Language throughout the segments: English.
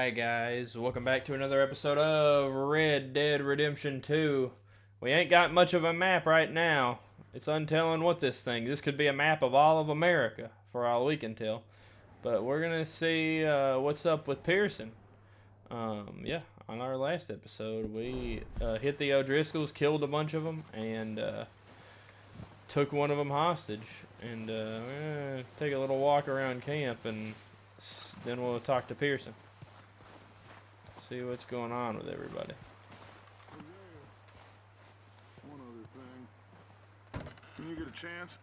Hi guys, welcome back to another episode of Red Dead Redemption 2. We ain't got much of a map right now. It's untelling what this could be a map of all of America, for all we can tell. But we're gonna see what's up with Pearson. Yeah, on our last episode, we hit the O'Driscolls, killed a bunch of them, and took one of them hostage. And we're gonna take a little walk around camp, and then we'll talk to Pearson. See what's going on with everybody. One other thing. When you get a chance,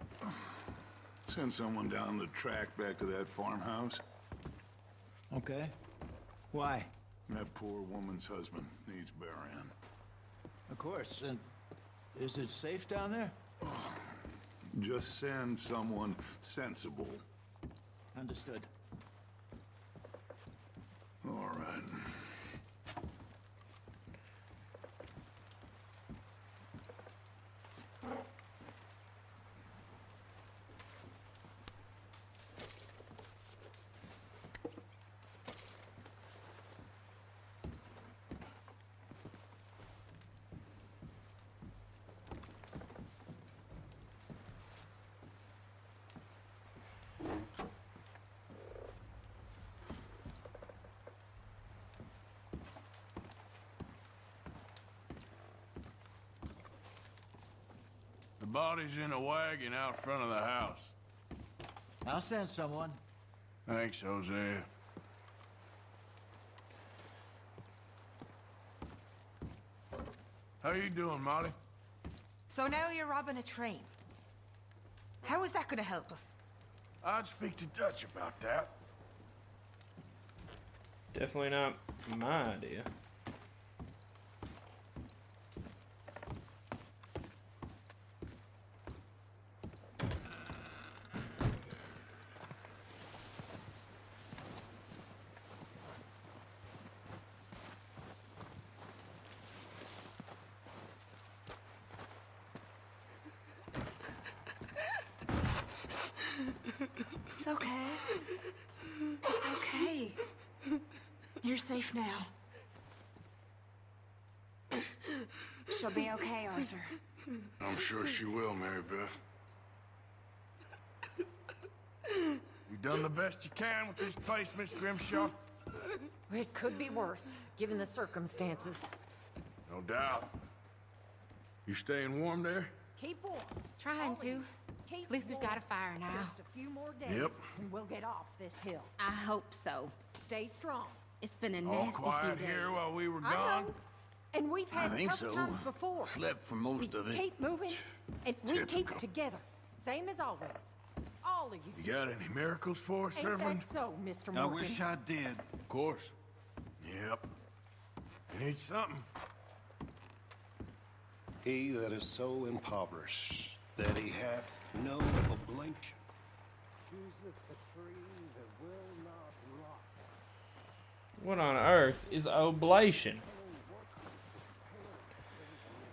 send someone down the track back to that farmhouse. Okay. Why? That poor woman's husband needs burying. Of course. And is it safe down there? Just send someone sensible. Understood. All right. The body's in a wagon out front of the house. I'll send someone. Thanks, Jose. How you doing, Molly? So now you're robbing a train. How is that gonna help us? I'd speak to Dutch about that. Definitely not my idea. It's okay. It's okay. You're safe now. She'll be okay, Arthur. I'm sure she will, Mary Beth. You done the best you can with this place, Miss Grimshaw? It could be worse, given the circumstances. No doubt. You staying warm there? Keep warm. Trying to. Keep At least we've got a fire now. Just a few more days, Yep. and we'll get off this hill. I hope so. Stay strong. It's been a All nasty quiet few days. here while we were I gone? know. And we've had think tough so. times before. Slept for We most of it. keep moving, and we keep Typical. together. Same as always. All of you. You got any miracles for us, Ain't Reverend? that so, Mr. I Morgan? wish I did. Of course. Yep. You need something? He that is so impoverished that he hath no oblation. Chooseth a tree that will not rot. What on earth is oblation?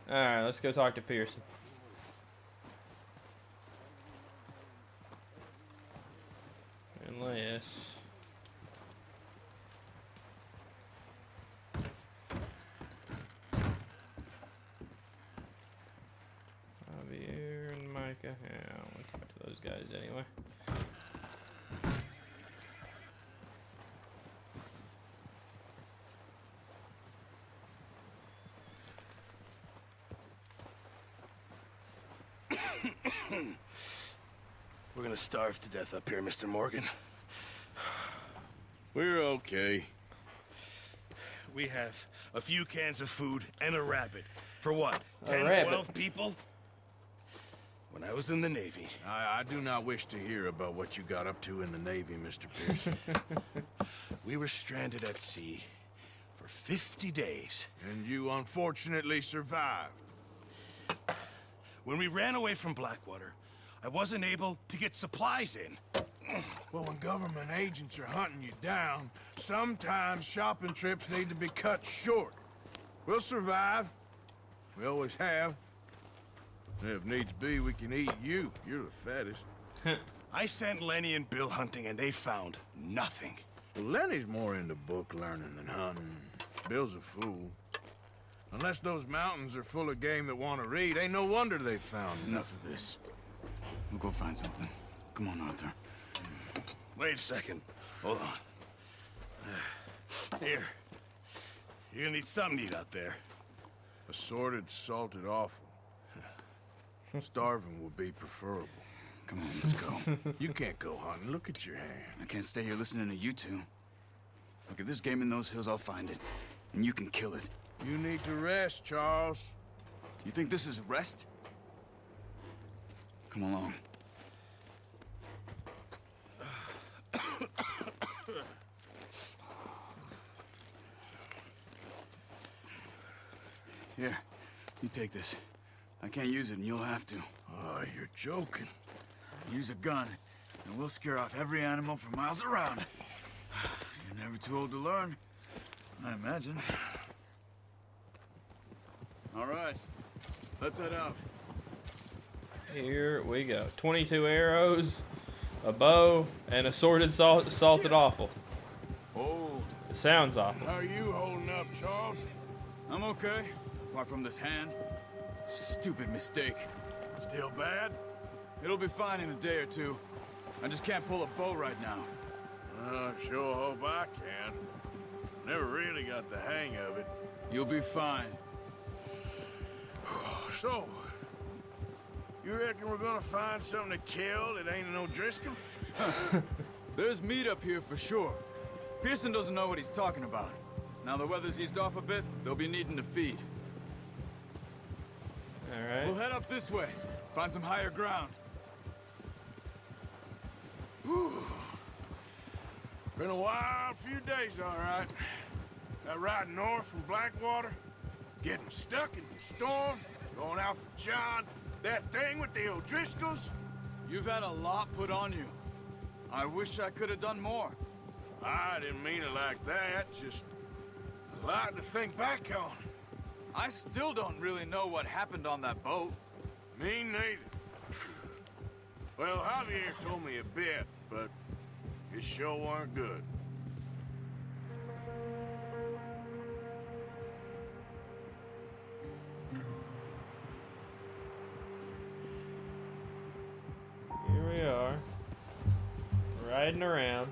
Alright, let's go talk to Pearson. Unless... Javier and Micah. Yeah, I want to talk to those guys anyway. We're gonna starve to death up here, Mr. Morgan. We're okay. We have a few cans of food and a rabbit. For what? A 10, rabbit. 12 people? When I was in the Navy, I do not wish to hear about what you got up to in the Navy, Mr. Pearson. we were stranded at sea for 50 days. And you unfortunately survived. When we ran away from Blackwater, I wasn't able to get supplies in. Well, when government agents are hunting you down, sometimes shopping trips need to be cut short. We'll survive. We always have. And if needs be, we can eat you. You're the fattest. I sent Lenny and Bill hunting, and they found nothing. Well, Lenny's more into book learning than hunting. Bill's a fool. Unless those mountains are full of game that want to read, ain't no wonder they found Enough of this. We'll go find something. Come on, Arthur. Wait a second. Hold on. Here. You're gonna need something to eat out there. Assorted, salted offal. Starving would be preferable. Come on, let's go. You can't go hunting. Look at your hand. I can't stay here listening to you two. Look, if there's game in those hills, I'll find it. And you can kill it. You need to rest, Charles. You think this is rest? Come along. Here, you take this. I can't use it, and you'll have to. Oh, you're joking. Use a gun, and we'll scare off every animal for miles around. You're never too old to learn, I imagine. All right, let's head out. Here we go. 22 arrows, a bow, and assorted salted offal. Oh, It sounds awful. how are you holding up, Charles? I'm okay, apart from this hand. Stupid mistake. Still bad? It'll be fine in a day or two. I just can't pull a bow right now. I sure hope I can. Never really got the hang of it. You'll be fine. So, you reckon we're gonna find something to kill that ain't no Driscoll? There's meat up here for sure. Pearson doesn't know what he's talking about. Now the weather's eased off a bit, they'll be needing to feed. All right. We'll head up this way. Find some higher ground. Been a wild few days, all right. That ride north from Blackwater, getting stuck in the storm, going out for John, that thing with the O'Driscolls. You've had a lot put on you. I wish I could have done more. I didn't mean it like that, just a lot to think back on. I still don't really know what happened on that boat. Me neither. Well, Javier told me a bit, but it sure weren't good. Here we are. Riding around.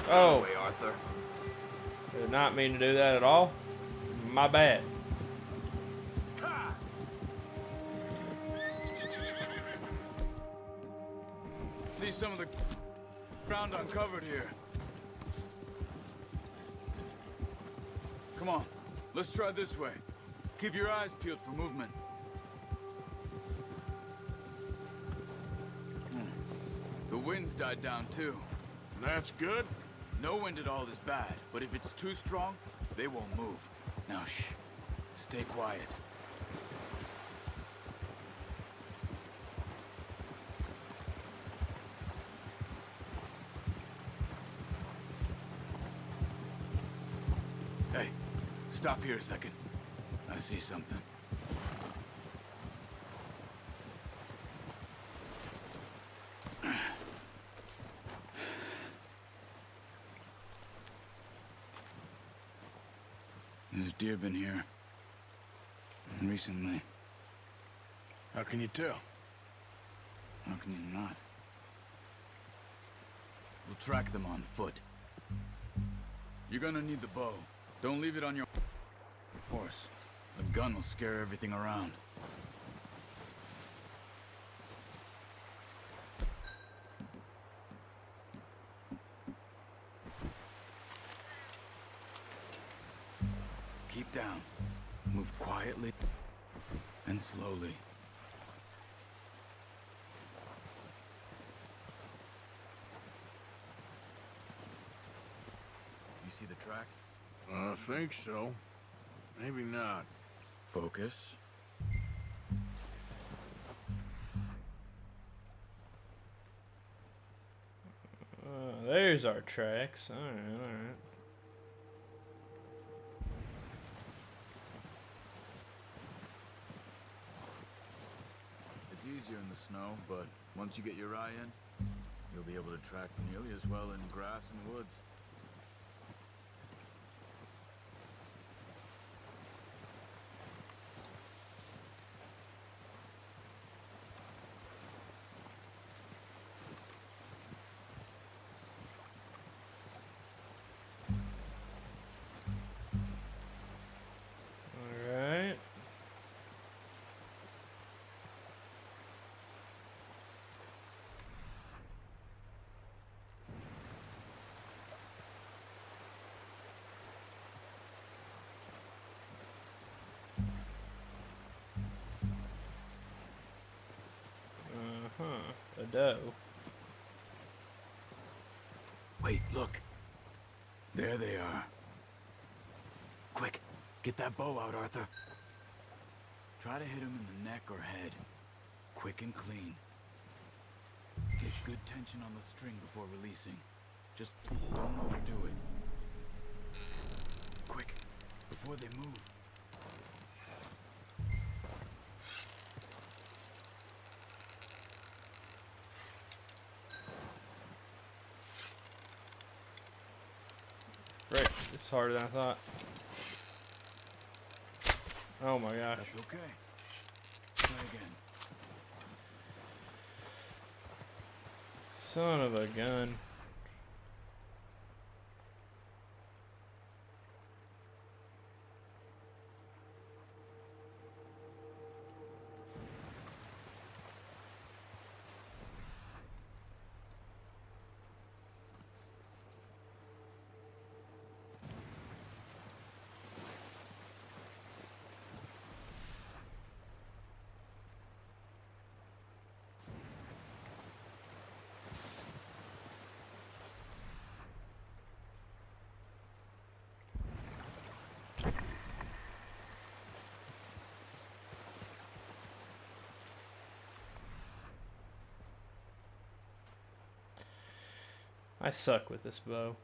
Oh, Arthur. did not mean to do that at all. My bad. See some of the ground uncovered here. Come on, let's try this way. Keep your eyes peeled for movement. The wind's died down too. That's good. No wind at all is bad, but if it's too strong, they won't move. Now shh, stay quiet. Hey, stop here a second. I see something. There's deer been here. Recently. How can you tell? How can you not? We'll track them on foot. You're gonna need the bow. Don't leave it on your horse. A gun will scare everything around. Keep down. Move quietly and slowly. You see the tracks? I think so. Maybe not. Focus. there's our tracks. Alright, alright. It's easier in the snow, but once you get your eye in, you'll be able to track nearly as well in grass and woods. Alright. A doe. Wait, look. There they are. Quick, get that bow out, Arthur. Try to hit him in the neck or head. Quick and clean. Get good tension on the string before releasing. Just don't overdo it. Quick, before they move. Frick, it's harder than I thought. Oh my gosh. That's okay. Try again. Son of a gun. I suck with this bow.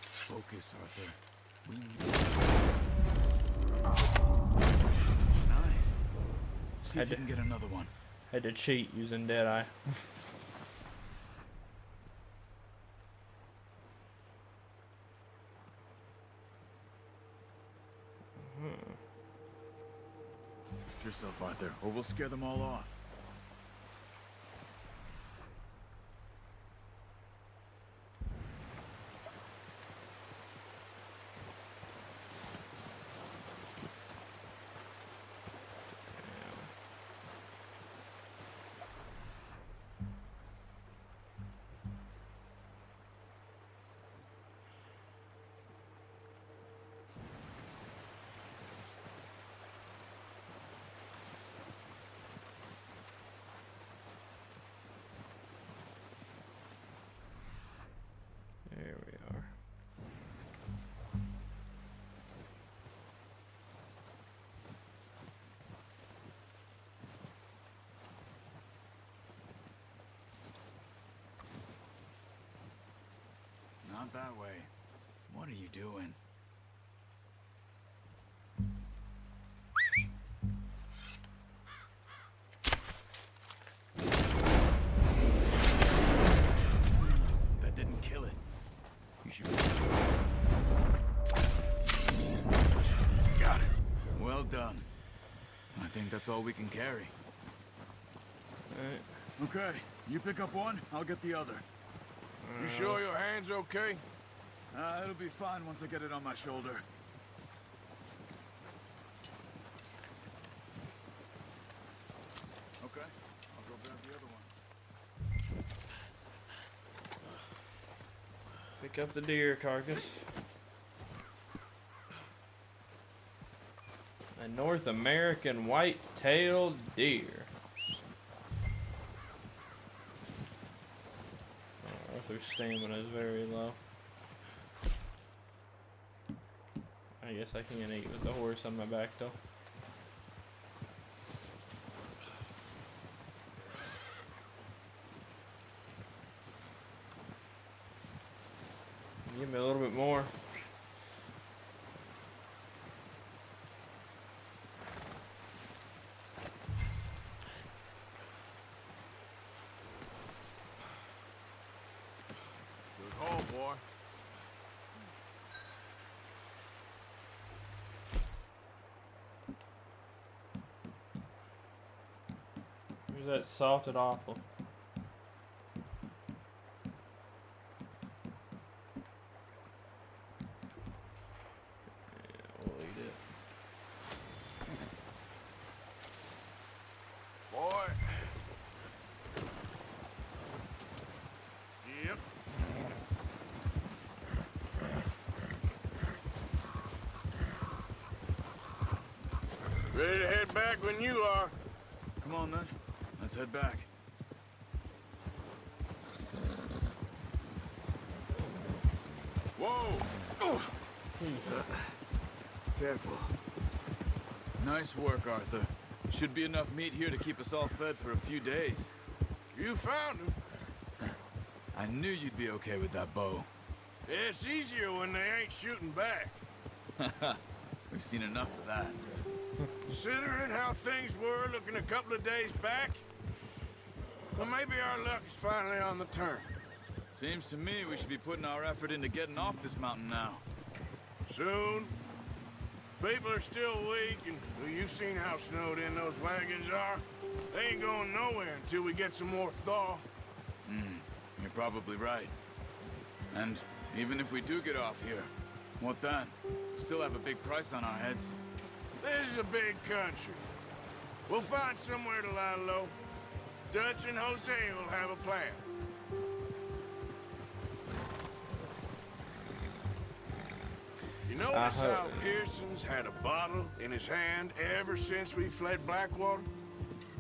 Focus, Arthur. We Nice. See if you can get another one. Had to cheat using Deadeye. Lift yourself, Arthur, or we'll scare them all off. There we are. Not that way. What are you doing? That didn't kill it. You should... Got it. Well done. I think that's all we can carry. Alright. Okay, you pick up one, I'll get the other. You sure your hand's okay? It'll be fine once I get it on my shoulder. Okay, I'll go grab the other one. Pick up the deer carcass. A North American white-tailed deer. Oh, Arthur's stamina is very low. guess I can't eat with the horse on my back though. Give me a little bit more. Good haul, boy. Here's that salted offal. Yeah, we'll eat it. Boy. Yep. Ready to head back when you are. Come on, then. Let's head back. Whoa! Careful. Nice work, Arthur. Should be enough meat here to keep us all fed for a few days. You found him. I knew you'd be okay with that bow. It's easier when they ain't shooting back. We've seen enough of that. Considering how things were looking a couple of days back, well, maybe our luck is finally on the turn. Seems to me we should be putting our effort into getting off this mountain now. Soon. People are still weak, and well, you've seen how snowed in those wagons are. They ain't going nowhere until we get some more thaw. You're probably right. And even if we do get off here, what then? We still have a big price on our heads. This is a big country. We'll find somewhere to lie low. Dutch and Jose will have a plan. You notice how Pearson's had a bottle in his hand ever since we fled Blackwater?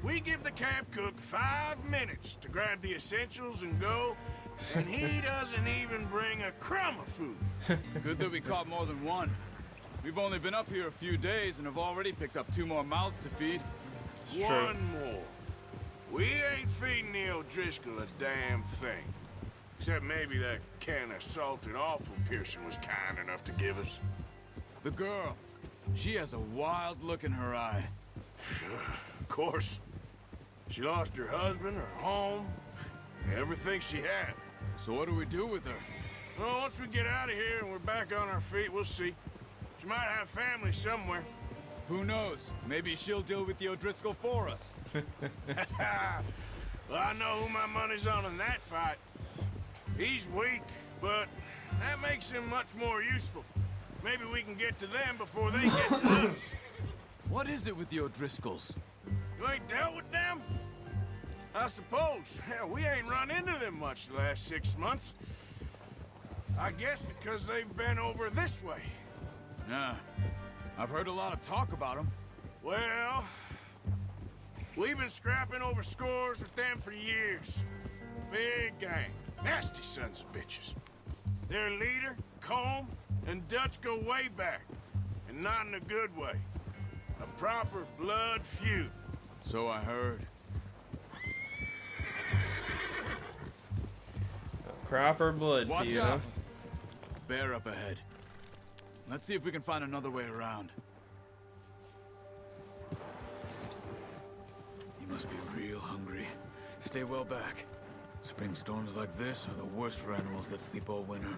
We give the camp cook 5 minutes to grab the essentials and go, and he doesn't even bring a crumb of food. Good that we caught more than one. We've only been up here a few days and have already picked up 2 more mouths to feed. One more. We ain't feeding the O'Driscoll a damn thing. Except maybe that can of salted offal Pearson was kind enough to give us. The girl. She has a wild look in her eye. Of course. She lost her husband, her home, everything she had. So what do we do with her? Well, once we get out of here and we're back on our feet, we'll see. She might have family somewhere. Who knows? Maybe she'll deal with the O'Driscoll for us. Well, I know who my money's on in that fight. He's weak, but that makes him much more useful. Maybe we can get to them before they get to us. What is it with the O'Driscolls? You ain't dealt with them? I suppose. Hell, we ain't run into them much the last 6 months. I guess because they've been over this way. Yeah. I've heard a lot of talk about them. Well, we've been scrapping over scores with them for years. Big gang. Nasty sons of bitches. Their leader, Combe, and Dutch go way back. And not in a good way. A proper blood feud. So I heard. A proper blood Watch feud, out! Bear up ahead. Let's see if we can find another way around. You must be real hungry. Stay well back. Spring storms like this are the worst for animals that sleep all winter.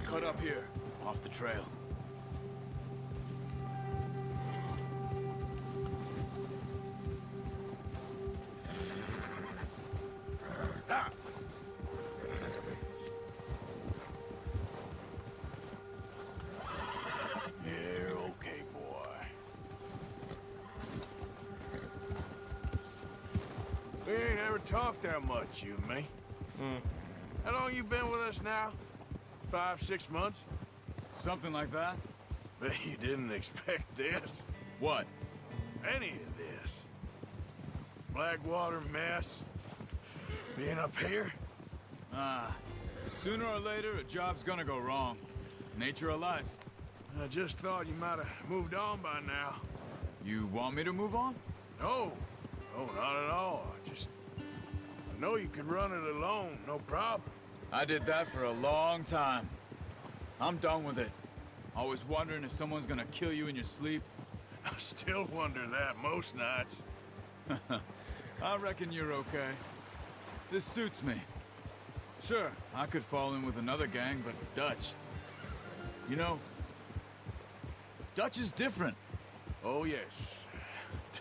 Cut up here, off the trail. Ah. You're okay, boy. We ain't ever talked that much, you and me. How long you been with us now? 5, 6 months. Something like that? Bet you didn't expect this. What? Any of this. Blackwater mess. Being up here. Sooner or later, a job's gonna go wrong. Nature of life. I just thought you might have moved on by now. You want me to move on? No. No, not at all. I know you could run it alone, no problem. I did that for a long time. I'm done with it. Always wondering if someone's gonna kill you in your sleep. I still wonder that most nights. I reckon you're okay. This suits me. Sure, I could fall in with another gang, but Dutch... You know, Dutch is different. Oh, yes.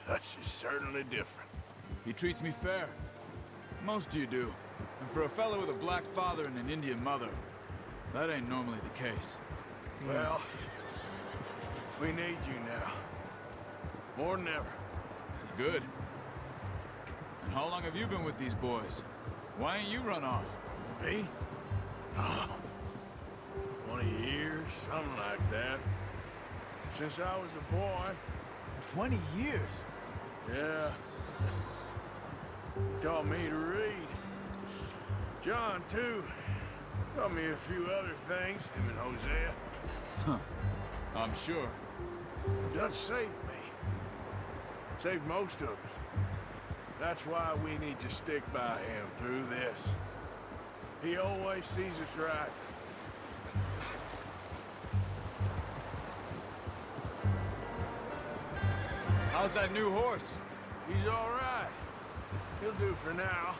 Dutch is certainly different. He treats me fair. Most of you do. And for a fellow with a black father and an Indian mother, that ain't normally the case. Well, we need you now. More than ever. Good. And how long have you been with these boys? Why ain't you run off? Me? Oh, 20 years, something like that. Since I was a boy. 20 years? Yeah. Taught me to read. John, too. Taught me a few other things, him and Hosea. Huh. I'm sure. Dutch saved me. Saved most of us. That's why we need to stick by him through this. He always sees us right. How's that new horse? He's all right. He'll do for now.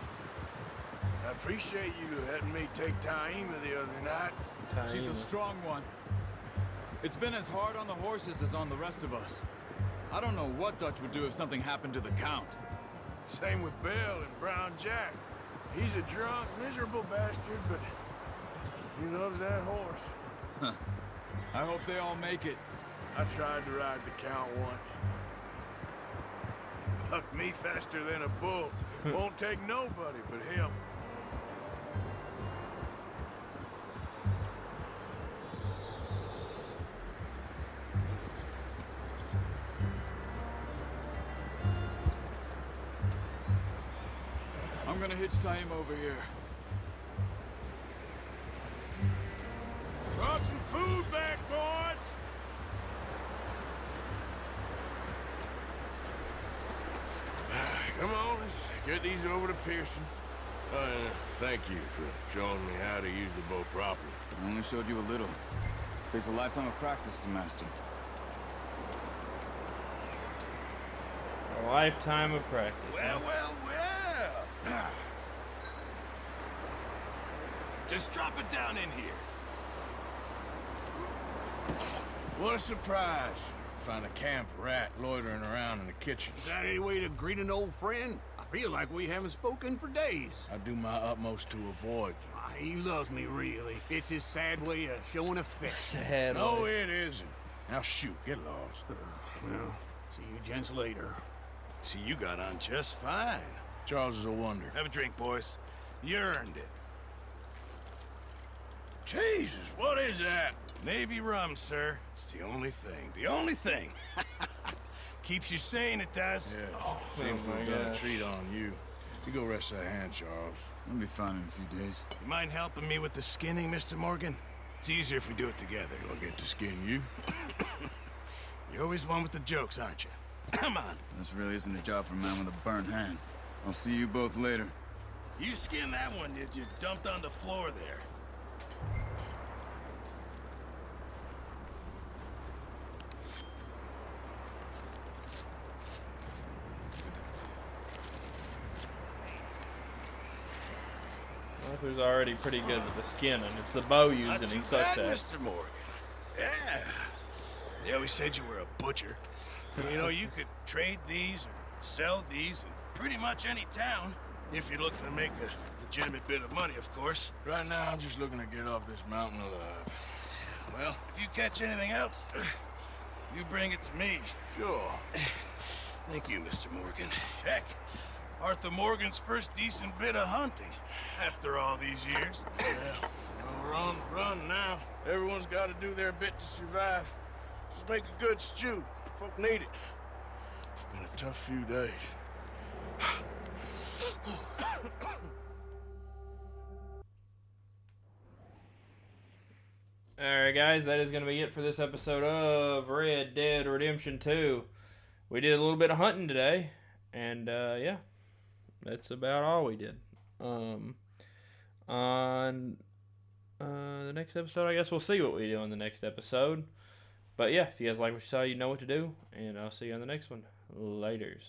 I appreciate you letting me take Taima the other night. She's a strong one. It's been as hard on the horses as on the rest of us. I don't know what Dutch would do if something happened to the Count. Same with Bill and Brown Jack. He's a drunk, miserable bastard, but he loves that horse. Huh. I hope they all make it. I tried to ride the Count once. Bucked me faster than a bull. Won't take nobody but him. I'm gonna hitch Taima over here. Brought some food back, boys! Come on, let's get these over to Pearson. Thank you for showing me how to use the bow properly. I only showed you a little. Takes a lifetime of practice to master. A lifetime of practice. Well, well, well! Just drop it down in here. What a surprise. Find a camp rat loitering around in the kitchen. Is that any way to greet an old friend? I feel like we haven't spoken for days. I do my utmost to avoid you. He loves me, really. It's his sad way of showing affection. Sad. No, it isn't. Now shoot, get lost. Well, see you gents later. See, you got on just fine. Charles is a wonder. Have a drink, boys. You earned it. Jesus, what is that? Navy rum, sir. It's the only thing. The only thing. Keeps you sane, it does. Yeah, Oh seems to my have done a gosh. treat on you. You go rest that hand, Charles. I'll be fine in a few days. You mind helping me with the skinning, Mr. Morgan? It's easier if we do it together. Do I get to skin you? You're always one with the jokes, aren't you? Come on. This really isn't a job for a man with a burnt hand. I'll see you both later. You skinned that one that you dumped on the floor there. Arthur's already pretty good with the skinning. It's the bow using Not he too sucks bad, at. Mr. Morgan. Yeah. They always said you were a butcher. You know, you could trade these or sell these in pretty much any town. If you're looking to make a legitimate bit of money, of course. Right now, I'm just looking to get off this mountain alive. Well, if you catch anything else, you bring it to me. Sure. Thank you, Mr. Morgan. Heck, Arthur Morgan's first decent bit of hunting after all these years. Yeah, no We're on the run now. Everyone's got to do their bit to survive. Just make a good stew. Folk need it. It's been a tough few days. Alright guys, that is going to be it for this episode of Red Dead Redemption 2. We did a little bit of hunting today, and yeah, that's about all we did. On the next episode, I guess we'll see what we do on the next episode. But yeah, if you guys like what you saw, you know what to do, and I'll see you on the next one. Laters.